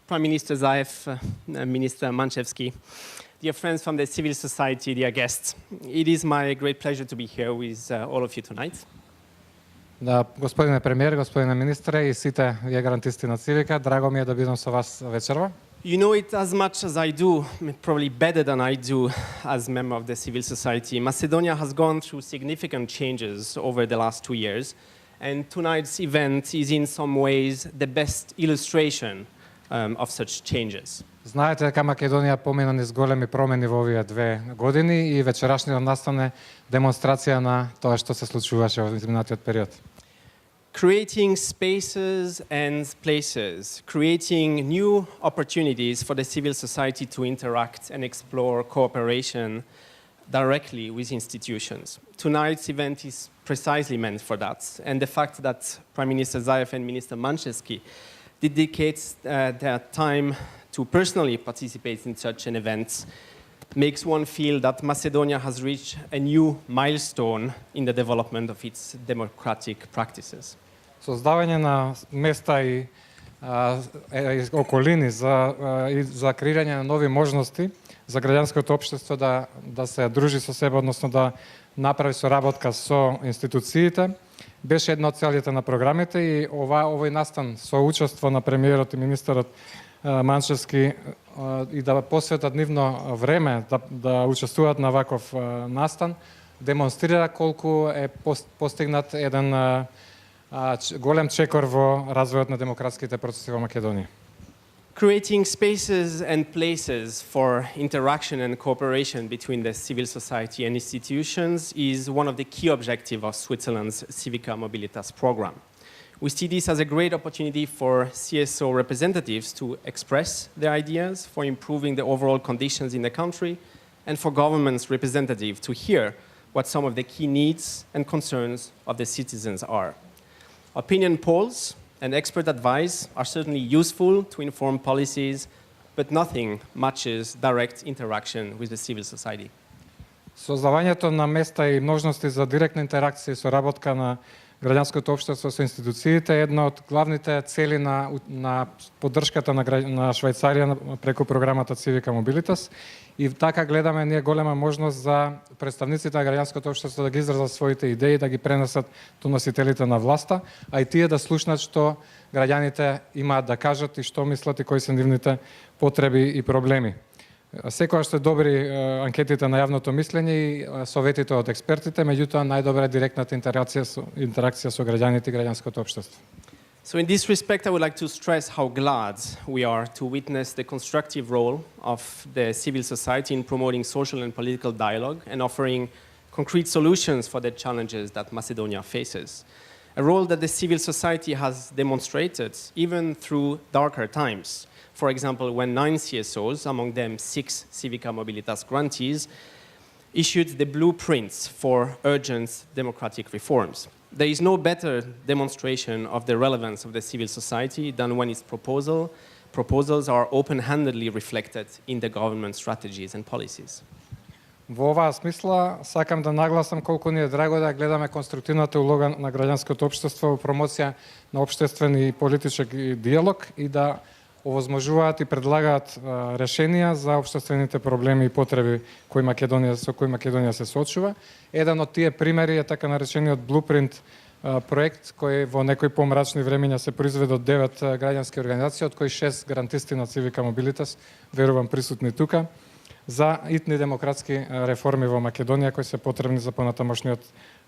Prime Minister Zaev, Minister Manchevski, dear friends from the civil society, dear guests, it is my great pleasure to be here with all of you tonight. Да, господине премиер, господине министре и сите вие гарантисти на Цивика, драго ми е да бидам со вас вечерва. You know it as much as I do, probably better than I do as member of the civil society. Macedonia has gone through significant changes over the last 2 years, and tonight's event is in some ways the best illustration of such changes. Знаете дека Македонија помина низ големи промени во овие 2 години и вечерашниот настан е демонстрација на тоа што се случуваше во изминатиот период. Creating spaces and places, creating new opportunities for the civil society to interact and explore cooperation directly with institutions. Tonight's event is precisely meant for that, and the fact that Prime Minister Zaev and Minister Manchevski dedicate their time to personally participate in such an event makes one feel that Macedonia has reached a new milestone in the development of its democratic practices. Создавање на места и околини за креирање на нови можности за граѓанското општество да се дружи со себе, односно да направи соработка со институциите, беше една од целите на програмите и овој настан со учество на премиерот и министерот Манчевски и да посветат нивно време да учествуваат на ваков настан, демонстрира колку е постигнат еден голем чекор во развојот на демократските процеси во Македонија. Creating spaces and places for interaction and cooperation between the civil society and institutions is one of the key objectives of Switzerland's Civica Mobilitas program. We see this as a great opportunity for CSO representatives to express their ideas for improving the overall conditions in the country, and for government's representatives to hear what some of the key needs and concerns of the citizens are. Opinion polls and expert advice are certainly useful to inform policies, but nothing matches direct interaction with the civil society. Создавањето на места и можности за директна интеракција и соработка на граѓанското општество со институциите е една од главните цели на поддршката на Швајцарија преку програмата Civica Mobilitas. И така гледаме ние голема можност за представниците на граѓанското општество да ги изразат своите идеи, да ги пренесат до носителите на власта, а и тие да слушнат што граѓаните имаат да кажат и што мислат и кои се нивните потреби и проблеми. Секогаш се добри анкетите на јавното мислење и советите од експертите, меѓутоа најдобра е директната интеракција со граѓаните и граѓанското општество. So in this respect, I would like to stress how glad we are to witness the constructive role of the civil society in promoting social and political dialogue and offering concrete solutions for the challenges that Macedonia faces. A role that the civil society has demonstrated even through darker times. For example, when 9 CSOs, among them 6 Civica Mobilitas grantees, issued the blueprints for urgent democratic reforms. There is no better demonstration of the relevance of the civil society than when its proposals are open-handedly reflected in the government strategies and policies. Во оваа смисла сакам да нагласам колку ни е драго да гледаме конструктивната улога на граѓанското општество во промоција на општествен и политички диалог и да овозможуваат и предлагаат решенија за општествените проблеми и потреби со кои Македонија се соочува. Еден од тие примери е така наречениот Blueprint проект кој во некои помрачни времења се произведе од 9 граѓански организации, од кои 6 гарантисти на Civica Mobilitas, верувам присутни тука, за итни демократски реформи во Македонија кои се потребни за понатамошниот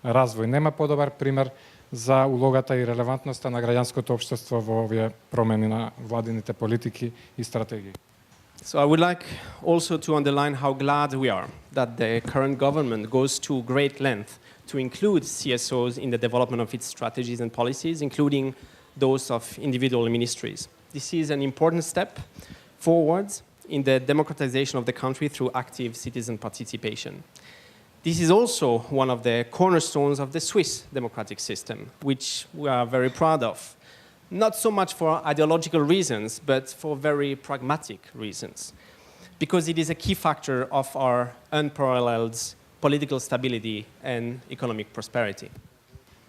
развој. Нема подобар пример за улогата и релевантноста на граѓанското општество во овие промени на владините политики и стратегии. So I would like also to underline how glad we are that the current government goes to great length to include CSOs in the development of its strategies and policies, including those of individual ministries. This is an important step forward in the democratization of the country through active citizen participation. This is also one of the cornerstones of the Swiss democratic system, which we are very proud of. Not so much for ideological reasons, but for very pragmatic reasons, because it is a key factor of our unparalleled political stability and economic prosperity.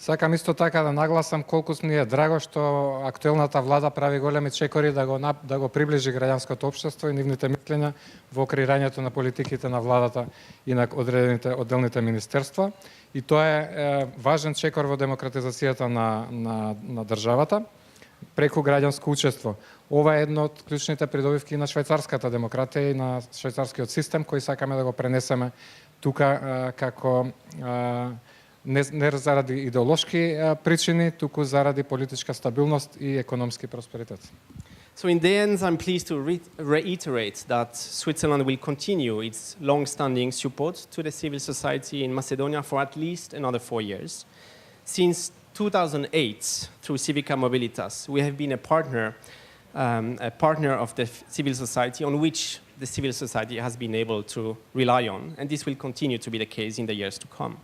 Сакам исто така да нагласам колку ми е драго што актуелната влада прави големи чекори да го приближи граѓанското општество и нивните мислења во креирањето на политиките на владата и на одделните министерства. И тоа е важен чекор во демократизацијата на државата преку граѓанско учество. Ова е едно од клучните придобивки на швајцарската демократија и на швајцарскиот систем кој сакаме да го пренесеме тука како не заради идеолошки причини, туку заради политичка стабилност и економски просперитет. So in the end, I'm pleased to reiterate that Switzerland will continue its long-standing support to the civil society in Macedonia for at least another 4 years. Since 2008, through Civica Mobilitas, we have been a partner of the civil society on which the civil society has been able to rely on, and this will continue to be the case in the years to come.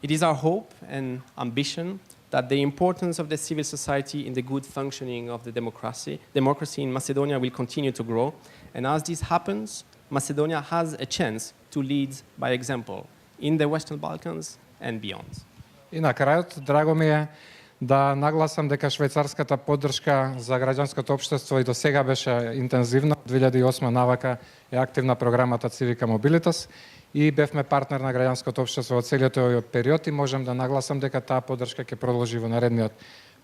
It is our hope and ambition that the importance of the civil society in the good functioning of the democracy in Macedonia will continue to grow. And as this happens, Macedonia has a chance to lead by example in the Western Balkans and beyond. И на крајот, драго ми е да нагласам дека швајцарската поддршка за граѓанското општество и до сега беше интензивна. Од 2008 навака е активна програмата Civica Mobilitas и бевме партнер на граѓанското општество во целиот овој период и можам да нагласам дека таа поддршка ќе продолжи во наредниот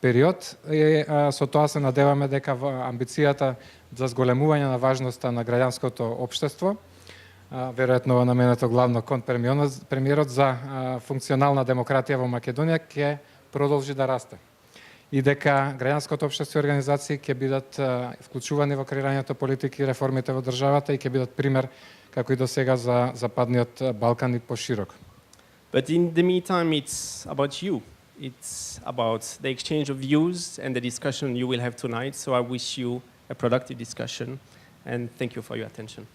период. И со тоа се надеваме дека амбицијата за зголемување на важноста на граѓанското општество, веројатно во наменето главно кон премиерот за функционална демократија во Македонија ќе продолжи да расте. И дека граѓанското општество и организации ќе бидат вклучувани во креирањето политики и реформите во државата и ќе бидат пример како и до сега за Западниот Балкан и поширок. But in the meantime, it's about you. It's about the exchange of views and the discussion you will have tonight. So I wish you a productive discussion and thank you for your attention.